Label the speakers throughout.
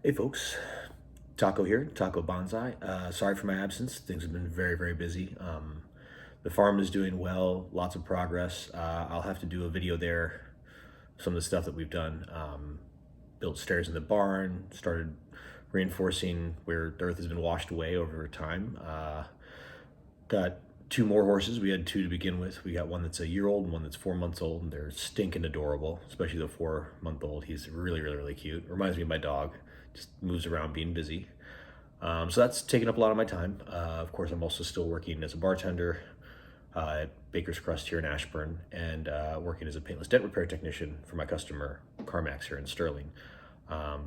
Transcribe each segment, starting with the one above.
Speaker 1: Hey folks, Taco here, TacoBonsai. Sorry for my absence. Things have been very, very busy. The farm is doing well, lots of progress. I'll have to do a video there, some of the stuff that we've done. Built stairs in the barn, started reinforcing where the earth has been washed away over time. Got two more horses. We had two to begin with. We got one that's a year old and one that's 4 months old, and they're stinking adorable, especially the 4 month old. He's really, really, really cute. Reminds me of my dog, just moves around being busy. So that's taken up a lot of my time. Of course, I'm also still working as a bartender at Baker's Crust here in Ashburn, and working as a paintless dent repair technician for my customer, CarMax, here in Sterling.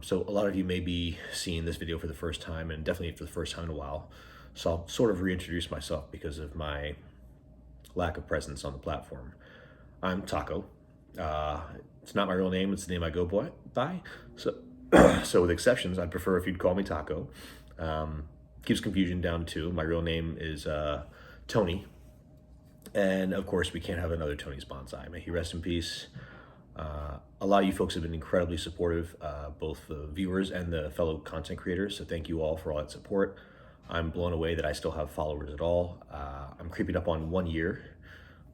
Speaker 1: So a lot of you may be seeing this video for the first time, and definitely for the first time in a while. So I'll sort of reintroduce myself because of my lack of presence on the platform. I'm Taco. It's not my real name, it's the name I go by. So, so with exceptions, I'd prefer if you'd call me Taco. Keeps confusion down too. My real name is Tony. And of course, we can't have another Tony's Bonsai. May he rest in peace. A lot of you folks have been incredibly supportive, both the viewers and the fellow content creators. So thank you all for all that support. I'm blown away that I still have followers at all. I'm creeping up on 1 year.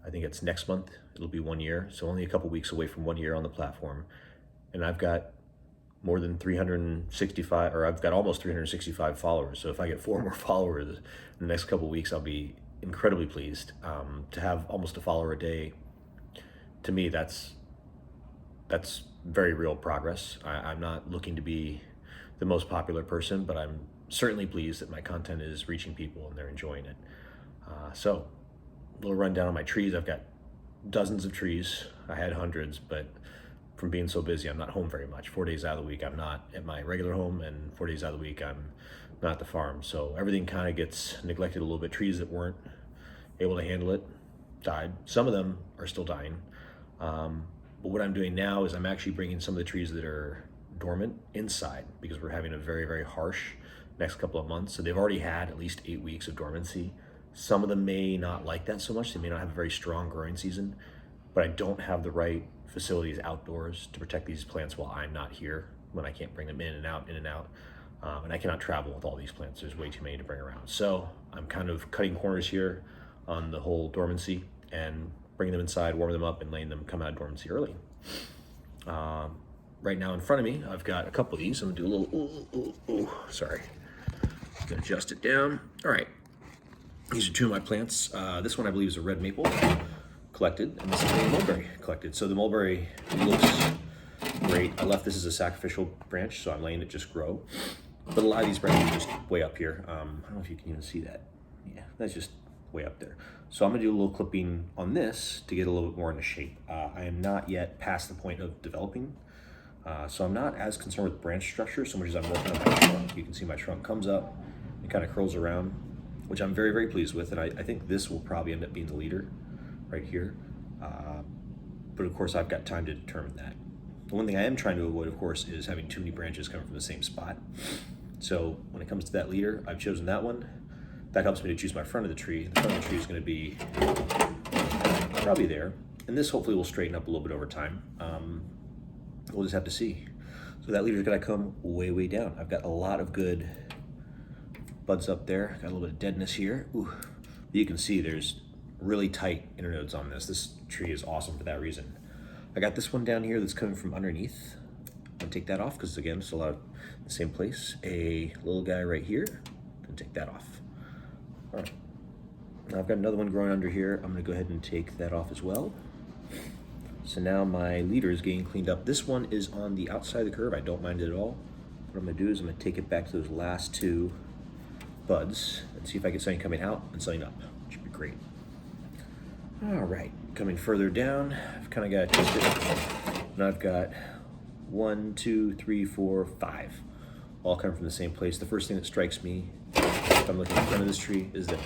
Speaker 1: I think it's next month. It'll be 1 year. So only a couple weeks away from 1 year on the platform. And I've got more than 365, or I've got almost 365 followers. So if I get 4 more followers in the next couple weeks, I'll be incredibly pleased. To have almost a follower a day, to me, that's very real progress. I'm not looking to be the most popular person, but I'm certainly pleased that my content is reaching people and they're enjoying it. So a little rundown on my trees. I've got dozens of trees. I had hundreds, but from being so busy, I'm not home very much. 4 days out of the week, I'm not at my regular home, and 4 days out of the week, I'm not at the farm. So everything kind of gets neglected a little bit. Trees that weren't able to handle it died. Some of them are still dying. But what I'm doing now is I'm actually bringing some of the trees that are dormant inside, because we're having a very, very harsh next couple of months. So they've already had at least 8 weeks of dormancy. Some of them may not like that so much. They may not have a very strong growing season, but I don't have the right facilities outdoors to protect these plants while I'm not here, when I can't bring them in and out, in and out. And I cannot travel with all these plants. There's way too many to bring around. So I'm kind of cutting corners here on the whole dormancy and bringing them inside, warming them up, and letting them come out of dormancy early. Right now in front of me, I've got a couple of these. I'm gonna do a little, sorry. I'm gonna adjust it down. All right, these are two of my plants. This one I believe is a red maple collected, and this is a mulberry collected. So the mulberry looks great. I left this as a sacrificial branch, so I'm letting it just grow. But a lot of these branches are just way up here. I don't know if you can even see that. Yeah, that's just way up there. So I'm gonna do a little clipping on this to get a little bit more into shape. I am not yet past the point of developing, so I'm not as concerned with branch structure so much as I'm working on my trunk. You can see my trunk comes up and kind of curls around, which I'm very, very pleased with. And I think this will probably end up being the leader right here. But of course, I've got time to determine that. The one thing I am trying to avoid, of course, is having too many branches coming from the same spot. So when it comes to that leader, I've chosen that one. That helps me to choose my front of the tree. The front of the tree is going to be probably there. And this hopefully will straighten up a little bit over time. We'll just have to see. So that leader is going to come way, way down. I've got a lot of good buds up there. Got a little bit of deadness here. Ooh. You can see there's really tight internodes on this. This tree is awesome for that reason. I got this one down here that's coming from underneath. I'm gonna take that off because again, it's a lot of the same place. A little guy right here. I'm gonna take that off. All right. Now I've got another one growing under here. I'm gonna go ahead and take that off as well. So now my leader is getting cleaned up. This one is on the outside of the curve. I don't mind it at all. What I'm gonna do is I'm gonna take it back to those last two buds and see if I get something coming out and something up, which would be great. All right, coming further down, I've kind of got to twist it. Now I've got 1, 2, 3, 4, 5, all coming from the same place. The first thing that strikes me if I'm looking in front of this tree is that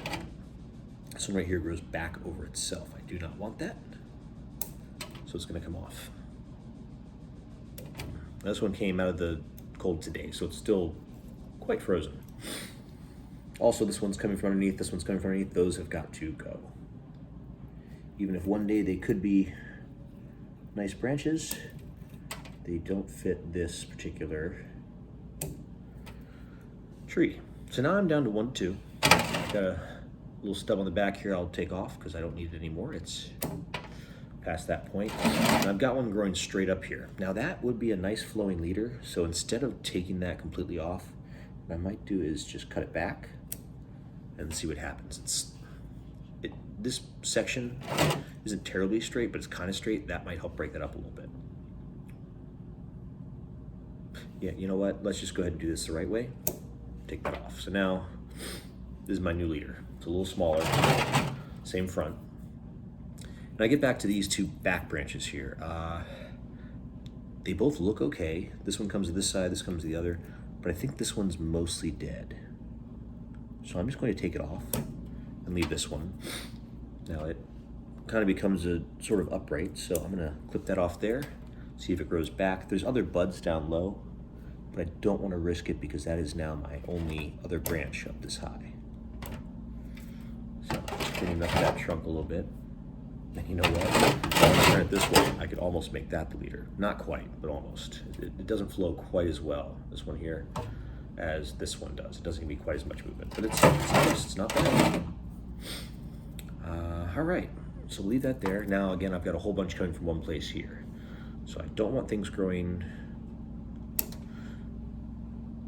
Speaker 1: this one right here grows back over itself. I do not want that, so it's gonna come off. This one came out of the cold today, so it's still quite frozen. Also, this one's coming from underneath, this one's coming from underneath. Those have got to go. Even if one day they could be nice branches, they don't fit this particular tree. So now I'm down to 1, 2. Got a little stub on the back here I'll take off because I don't need it anymore. It's past that point. And I've got one growing straight up here. Now that would be a nice flowing leader. So instead of taking that completely off, what I might do is just cut it back and see what happens. This section isn't terribly straight, but it's kind of straight. That might help break that up a little bit. Yeah, you know what? Let's just go ahead and do this the right way. Take that off. So now, this is my new leader. It's a little smaller, same front. And I get back to these two back branches here. They both look okay. This one comes to this side, this comes to the other, but I think this one's mostly dead. So I'm just going to take it off and leave this one. Now it kind of becomes a sort of upright, so I'm gonna clip that off there, see if it grows back. There's other buds down low, but I don't want to risk it because that is now my only other branch up this high. So just cleaning up that trunk a little bit. And you know what? If I turn it this way, I could almost make that the leader. Not quite, but almost. It doesn't flow quite as well, this one here, as this one does. It doesn't give me quite as much movement, but it's nice, it's not bad. All right, so leave that there. Now, again, I've got a whole bunch coming from one place here. So I don't want things growing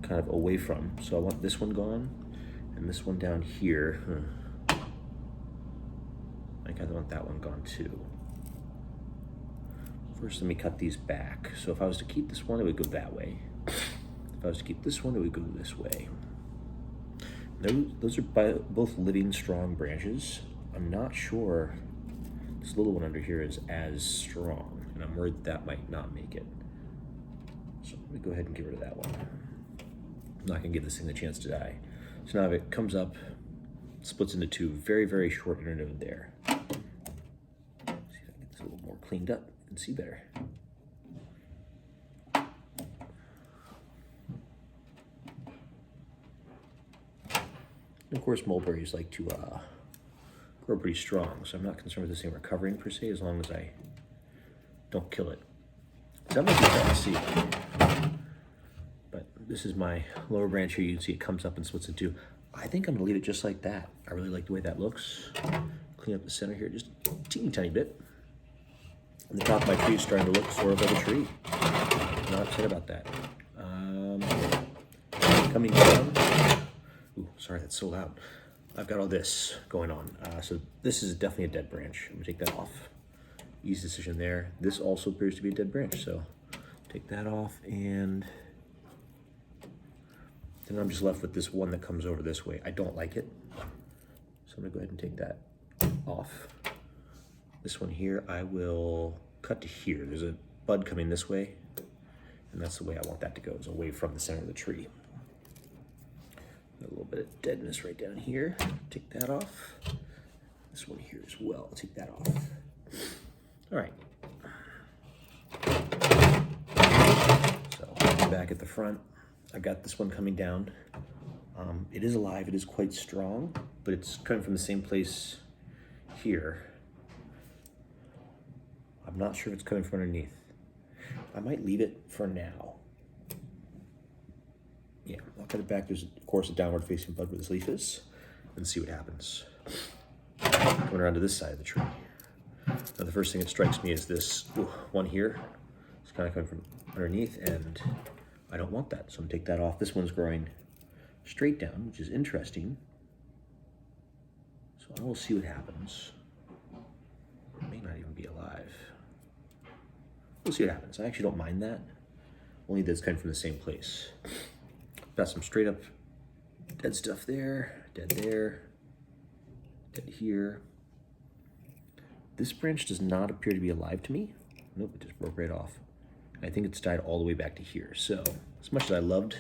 Speaker 1: kind of away from. So I want this one gone and this one down here. I think I want that one gone too. First, let me cut these back. So if I was to keep this one, it would go that way. If I was to keep this one, it would go this way. Those are both living, strong branches. I'm not sure this little one under here is as strong, and I'm worried that might not make it. So let me go ahead and get rid of that one. I'm not gonna give this thing a chance to die. So now if it comes up, splits into two, very, very short internode there. See if I can get this a little more cleaned up and see better. And of course, mulberries like to grow pretty strong, so I'm not concerned with this thing recovering per se, as long as I don't kill it. So that might be hard to see. But this is my lower branch here. You can see it comes up and splits in two. I think I'm gonna leave it just like that. I really like the way that looks. Clean up the center here just a teeny tiny bit. And the top of my tree is starting to look sort of like a tree. I'm not upset about that. Coming down. Ooh, sorry, that's so loud. I've got all this going on. So this is definitely a dead branch. I'm gonna take that off. Easy decision there. This also appears to be a dead branch, so take that off, and then I'm just left with this one that comes over this way. I don't like it, so I'm gonna go ahead and take that off. This one here, I will cut to here. There's a bud coming this way, and that's the way I want that to go, is away from the center of the tree. A little bit of deadness right down here. Take that off. This one here as well. Take that off. All right. So back at the front, I've got this one coming down. It is alive. It is quite strong, but it's coming from the same place here. I'm not sure if it's coming from underneath. I might leave it for now. Yeah, I'll cut it back. There's, of course, a downward facing bud where this leaf is, and see what happens. Coming around to this side of the tree. Now, the first thing that strikes me is this one here. It's kind of coming from underneath, and I don't want that, so I'm gonna take that off. This one's growing straight down, which is interesting. So I will see what happens. It may not even be alive. We'll see what happens. I actually don't mind that. Only that it's coming from the same place. Got some straight up dead stuff there, dead here. This branch does not appear to be alive to me. Nope, it just broke right off. I think it's died all the way back to here. So as much as I loved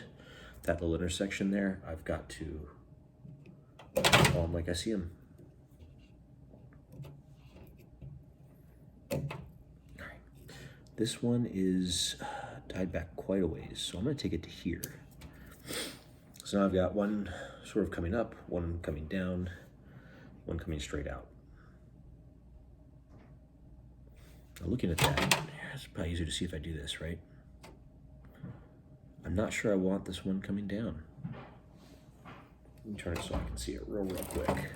Speaker 1: that little intersection there, I've got to call them like I see them. All right. This one is died back quite a ways, so I'm gonna take it to here. So now I've got one sort of coming up, one coming down, one coming straight out. Now looking at that, it's probably easier to see if I do this, right? I'm not sure I want this one coming down. Let me turn it so I can see it real quick.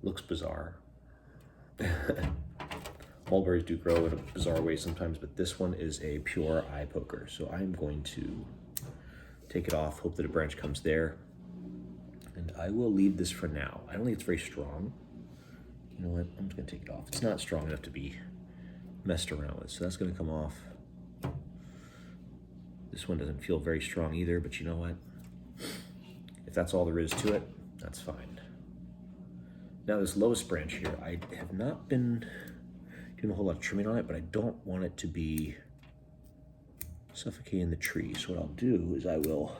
Speaker 1: Looks bizarre. Mulberries do grow in a bizarre way sometimes, but this one is a pure eye poker. So I'm going to take it off, hope that a branch comes there. And I will leave this for now. I don't think it's very strong. You know what, I'm just gonna take it off. It's not strong enough to be messed around with, so that's gonna come off. This one doesn't feel very strong either, but you know what? If that's all there is to it, that's fine. Now this lowest branch here, I have not been doing a whole lot of trimming on it, but I don't want it to be suffocating the tree. So what I'll do is I will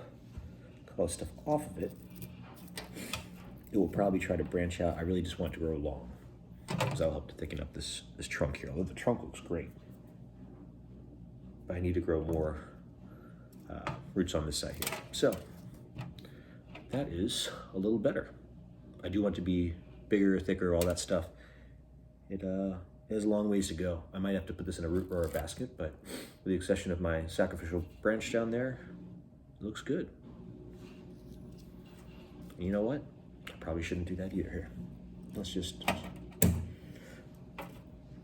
Speaker 1: cut all the stuff off of it. It will probably try to branch out. I really just want it to grow long, because that'll help to thicken up this trunk here. Although the trunk looks great, but I need to grow more roots on this side here. So that is a little better. I do want it to be bigger, thicker, all that stuff. It has a long ways to go. I might have to put this in a root or a basket, but with the exception of my sacrificial branch down there, it looks good. And you know what? I probably shouldn't do that either here. Let's just,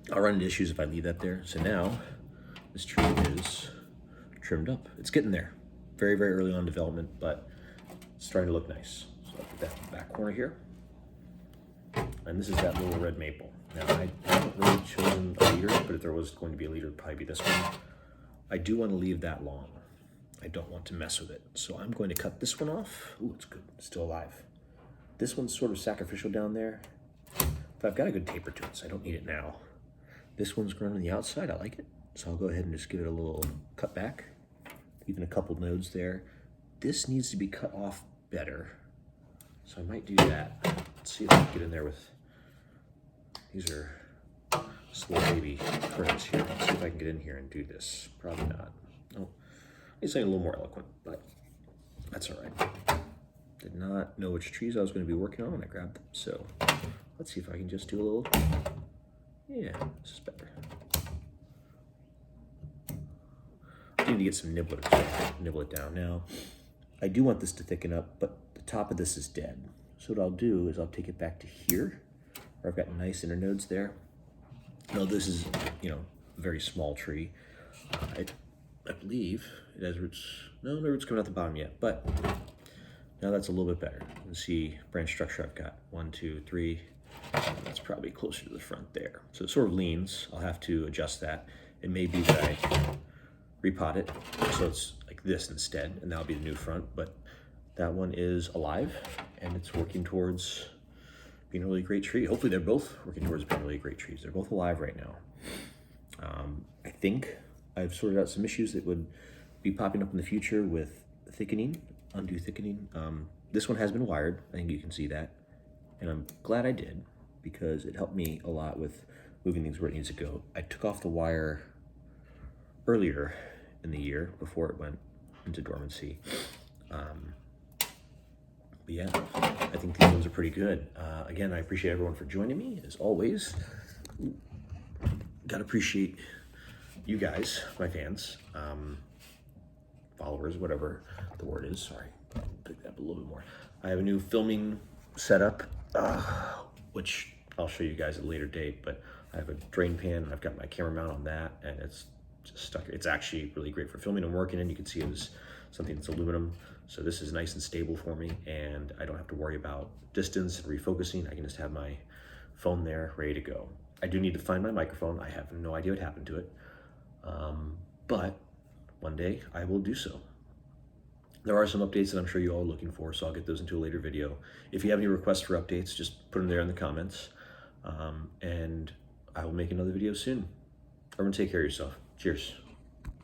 Speaker 1: I'll run into issues if I leave that there. So now this tree is trimmed up. It's getting there. Very, very early on development, but it's starting to look nice. So I'll put that in the back corner here. And this is that little red maple. Now I haven't really chosen a leader, but if there was going to be a leader, it'd probably be this one. I do want to leave that long. I don't want to mess with it. So I'm going to cut this one off. Ooh, it's good, it's still alive. This one's sort of sacrificial down there, but I've got a good taper to it, so I don't need it now. This one's grown on the outside, I like it. So I'll go ahead and just give it a little cut back, even a couple nodes there. This needs to be cut off better, so I might do that. Let's see if I can get in there with, these are slow baby currents here. Let's see if I can get in here and do this. Probably not. No, it's a little more eloquent, but that's all right. Did not know which trees I was going to be working on when I grabbed them, so let's see if I can just do a little, yeah, this is better. I need to get some nibblers, so I can nibble it down. Now, I do want this to thicken up, but the top of this is dead. So what I'll do is I'll take it back to here, where I've got nice internodes there. Now this is, you know, a very small tree. I believe it has roots. No roots coming out the bottom yet, but now that's a little bit better. You can see branch structure I've got 1, 2, 3. That's probably closer to the front there. So it sort of leans. I'll have to adjust that. It may be that I repot it so it's like this instead, and that'll be the new front, but that one is alive and it's working towards being a really great tree. Hopefully they're both working towards being really great trees. They're both alive right now. I think I've sorted out some issues that would be popping up in the future with thickening, undue thickening. This one has been wired. I think you can see that. And I'm glad I did, because it helped me a lot with moving things where it needs to go. I took off the wire earlier in the year before it went into dormancy. But yeah, I think these ones are pretty good. Again, I appreciate everyone for joining me, as always. Gotta appreciate you guys, my fans, followers, whatever the word is. Sorry, pick that up a little bit more. I have a new filming setup, which I'll show you guys at a later date, but I have a drain pan, and I've got my camera mount on that, and it's just stuck. It's actually really great for filming and working, and you can see it was something that's aluminum. So this is nice and stable for me, and I don't have to worry about distance and refocusing. I can just have my phone there ready to go. I do need to find my microphone. I have no idea what happened to it, but one day I will do so. There are some updates that I'm sure you all are looking for, so I'll get those into a later video. If you have any requests for updates, just put them there in the comments, and I will make another video soon. Everyone take care of yourself. Cheers.